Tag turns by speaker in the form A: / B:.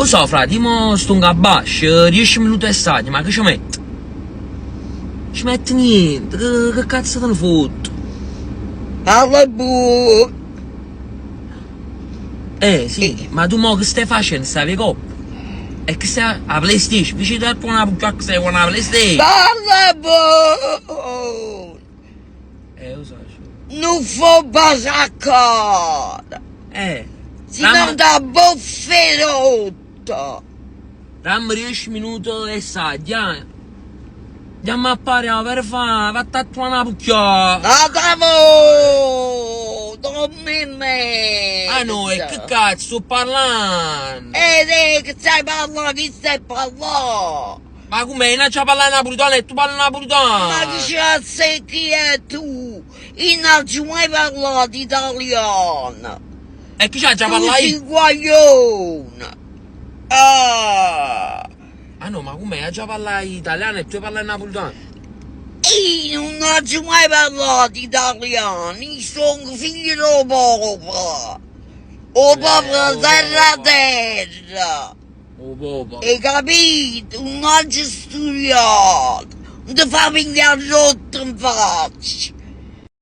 A: Lo so, frate, mo sto in cabascio, 10 minuti e stadio, ma che ci metti? Ci metti niente, che cazzo te ne fotti?
B: Alla bu.
A: Sì, ma tu mo che stai facendo? Stavi coppia? E che stai a PlayStation? Vicino a una puccia che stai con la PlayStation?
B: Alla bu.
A: Lo so.
B: Non fa basaccar. Si non da bofferotto.
A: Dammi 10 minuti e stadio, andiamo a pare per fare, va a tatuare una puccia.
B: Adamo. Non mi metto.
A: Ah no, e che cazzo sto parlando?
B: Che stai parlando? Chi stai parlando?
A: Ma com'è? Non c'è parlare napolitano e tu parli napolitano?
B: Ma che cazzo è chi è tu? Io non ci ho mai parlato italiano.
A: E chi c'ha già parlato?
B: Tu sei guaglione.
A: Ah no, ma com'è? Ha già parlato italiano e tu parli napolitano?
B: Io non ci ho mai parlato italiano. Io sono figlio del popolo. O popolo terra.
A: Oh, popolo.
B: Hai capito? Non ci ho studiato. Non ti fa venire rotto in faccia.